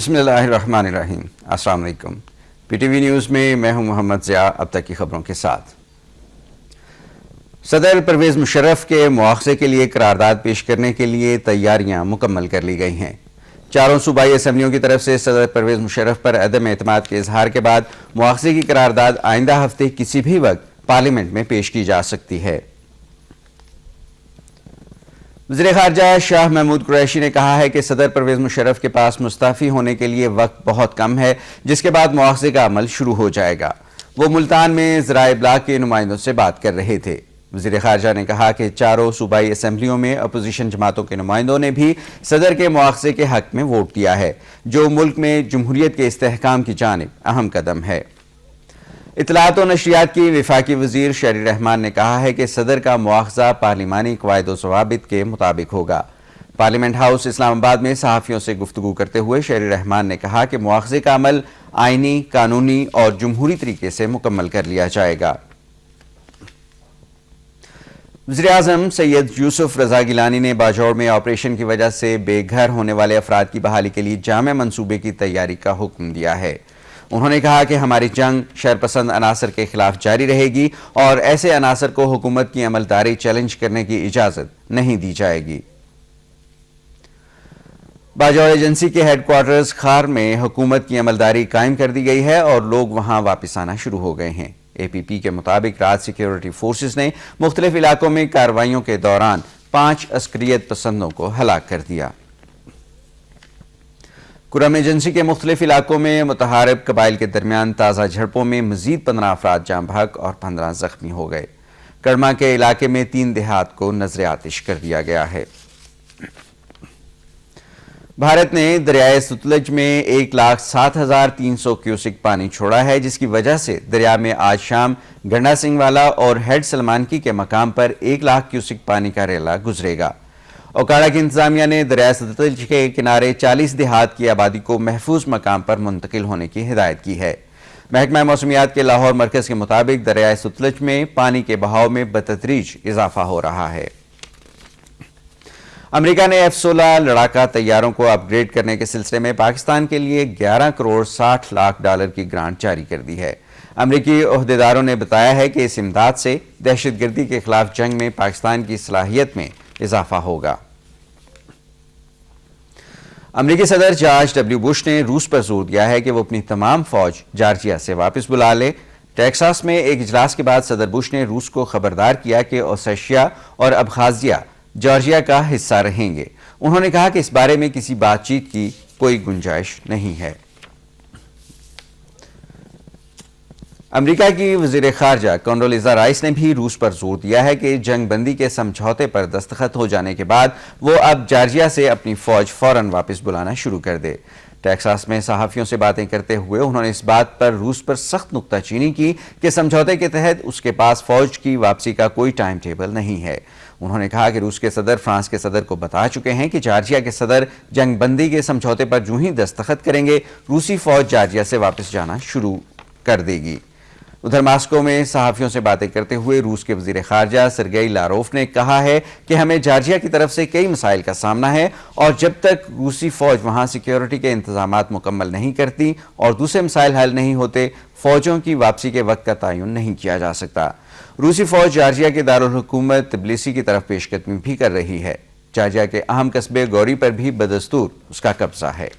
بسم اللہ الرحمن الرحیم۔ السلام علیکم۔ پی ٹی وی نیوز میں میں ہوں محمد ضیاء۔ اب تک کی خبروں کے ساتھ۔ صدر پرویز مشرف کے مواخذے کے لیے قرارداد پیش کرنے کے لیے تیاریاں مکمل کر لی گئی ہیں۔ چاروں صوبائی اسمبلیوں کی طرف سے صدر پرویز مشرف پر عدم اعتماد کے اظہار کے بعد مواخذے کی قرارداد آئندہ ہفتے کسی بھی وقت پارلیمنٹ میں پیش کی جا سکتی ہے۔ وزیر خارجہ شاہ محمود قریشی نے کہا ہے کہ صدر پرویز مشرف کے پاس مستعفی ہونے کے لیے وقت بہت کم ہے، جس کے بعد مواخذے کا عمل شروع ہو جائے گا۔ وہ ملتان میں ذرائع ابلاغ کے نمائندوں سے بات کر رہے تھے۔ وزیر خارجہ نے کہا کہ چاروں صوبائی اسمبلیوں میں اپوزیشن جماعتوں کے نمائندوں نے بھی صدر کے مواخذے کے حق میں ووٹ دیا ہے، جو ملک میں جمہوریت کے استحکام کی جانب اہم قدم ہے۔ اطلاعات و نشریات کی وفاقی وزیر شہری رحمان نے کہا ہے کہ صدر کا مواخذہ پارلیمانی قواعد و ضوابط کے مطابق ہوگا۔ پارلیمنٹ ہاؤس اسلام آباد میں صحافیوں سے گفتگو کرتے ہوئے شہری رحمان نے کہا کہ مواخذے کا عمل آئینی، قانونی اور جمہوری طریقے سے مکمل کر لیا جائے گا۔ وزیر اعظم سید یوسف رضا گیلانی نے باجوڑ میں آپریشن کی وجہ سے بے گھر ہونے والے افراد کی بحالی کے لیے جامع منصوبے کی تیاری کا حکم دیا ہے۔ انہوں نے کہا کہ ہماری جنگ شرپسند عناصر کے خلاف جاری رہے گی اور ایسے عناصر کو حکومت کی عملداری چیلنج کرنے کی اجازت نہیں دی جائے گی۔ باجوڑ ایجنسی کے ہیڈ کوارٹرز خار میں حکومت کی عملداری قائم کر دی گئی ہے اور لوگ وہاں واپس آنا شروع ہو گئے ہیں۔ اے پی پی کے مطابق رات سیکیورٹی فورسز نے مختلف علاقوں میں کارروائیوں کے دوران 5 عسکریت پسندوں کو ہلاک کر دیا۔ کرم ایجنسی کے مختلف علاقوں میں متحارب قبائل کے درمیان تازہ جھڑپوں میں مزید 15 افراد جاں بحق اور 15 زخمی ہو گئے۔ کڑما کے علاقے میں 3 دیہات کو نذر آتش کر دیا گیا ہے۔ بھارت نے دریائے ستلج میں 1,07,300 کیوسک پانی چھوڑا ہے، جس کی وجہ سے دریا میں آج شام گنڈا سنگھ والا اور ہیڈ سلمانکی کے مقام پر 1 لاکھ کیوسک پانی کا ریلا گزرے گا۔ اوکاڑا کی انتظامیہ نے دریائے ستلج کے کنارے 40 دیہات کی آبادی کو محفوظ مقام پر منتقل ہونے کی ہدایت کی ہے۔ محکمہ موسمیات کے لاہور مرکز کے مطابق دریائے ستلج میں پانی کے بہاؤ میں بتدریج اضافہ ہو رہا ہے۔ امریکہ نے F-16 لڑاکا طیاروں کو اپ گریڈ کرنے کے سلسلے میں پاکستان کے لیے $11.60 کی گرانٹ جاری کر دی ہے۔ امریکی عہدیداروں نے بتایا ہے کہ اس امداد سے دہشت گردی کے خلاف جنگ میں پاکستان کی صلاحیت میں اضافہ ہوگا۔ امریکی صدر جارج ڈبلیو بش نے روس پر زور دیا ہے کہ وہ اپنی تمام فوج جارجیا سے واپس بلا لے۔ ٹیکساس میں ایک اجلاس کے بعد صدر بش نے روس کو خبردار کیا کہ اوسیشیا اور ابخازیہ جارجیا کا حصہ رہیں گے۔ انہوں نے کہا کہ اس بارے میں کسی بات چیت کی کوئی گنجائش نہیں ہے۔ امریکہ کی وزیر خارجہ کونڈولیزا رائس نے بھی روس پر زور دیا ہے کہ جنگ بندی کے سمجھوتے پر دستخط ہو جانے کے بعد وہ اب جارجیا سے اپنی فوج فوراً واپس بلانا شروع کر دے۔ ٹیکساس میں صحافیوں سے باتیں کرتے ہوئے انہوں نے اس بات پر روس پر سخت نکتہ چینی کی کہ سمجھوتے کے تحت اس کے پاس فوج کی واپسی کا کوئی ٹائم ٹیبل نہیں ہے۔ انہوں نے کہا کہ روس کے صدر فرانس کے صدر کو بتا چکے ہیں کہ جارجیا کے صدر جنگ بندی کے سمجھوتے پر جو ہی دستخط کریں گے، روسی فوج جارجیا سے واپس جانا شروع کر دے گی۔ ادھر ماسکو میں صحافیوں سے باتیں کرتے ہوئے روس کے وزیر خارجہ سرگئی لاروف نے کہا ہے کہ ہمیں جارجیا کی طرف سے کئی مسائل کا سامنا ہے اور جب تک روسی فوج وہاں سیکیورٹی کے انتظامات مکمل نہیں کرتی اور دوسرے مسائل حل نہیں ہوتے، فوجوں کی واپسی کے وقت کا تعین نہیں کیا جا سکتا۔ روسی فوج جارجیا کے دارالحکومت تبلیسی کی طرف پیش قدمی بھی کر رہی ہے۔ جارجیا کے اہم قصبے گوری پر بھی بدستور اس کا قبضہ ہے۔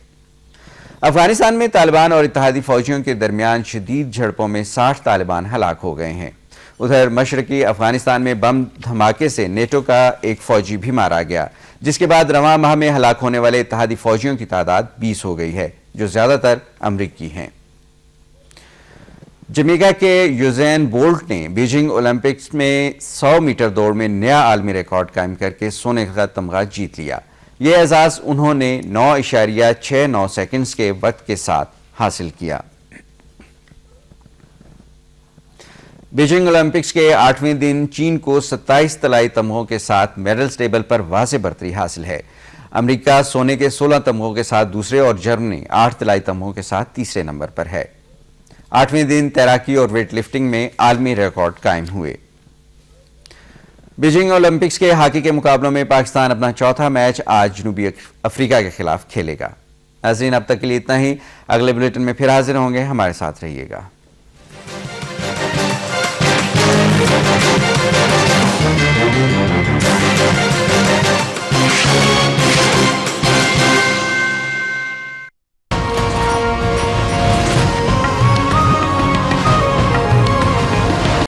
افغانستان میں طالبان اور اتحادی فوجیوں کے درمیان شدید جھڑپوں میں 60 طالبان ہلاک ہو گئے ہیں۔ ادھر مشرقی افغانستان میں بم دھماکے سے نیٹو کا ایک فوجی بھی مارا گیا، جس کے بعد رواں ماہ میں ہلاک ہونے والے اتحادی فوجیوں کی تعداد 20 ہو گئی ہے، جو زیادہ تر امریکی ہیں۔ جمیکا کے یوزین بولٹ نے بیجنگ اولمپکس میں 100 میٹر دوڑ میں نیا عالمی ریکارڈ قائم کر کے سونے کا تمغہ جیت لیا۔ یہ اعزاز انہوں نے 9.69 سیکنڈز کے وقت کے ساتھ حاصل کیا۔ بیجنگ اولمپکس کے 8ویں دن چین کو 27 طلائی تمغوں کے ساتھ میڈلز ٹیبل پر واضح برتری حاصل ہے۔ امریکہ سونے کے 16 تمغوں کے ساتھ دوسرے اور جرمنی 8 طلائی تمغوں کے ساتھ تیسرے نمبر پر ہے۔ 8ویں دن تیراکی اور ویٹ لفٹنگ میں عالمی ریکارڈ قائم ہوئے۔ بیجنگ اولمپکس کے ہاکی کے مقابلوں میں پاکستان اپنا چوتھا میچ آج جنوبی افریقہ کے خلاف کھیلے گا۔ ناظرین اب تک کے لیے اتنا ہی، اگلے بلیٹن میں پھر حاضر ہوں گے، ہمارے ساتھ رہیے گا۔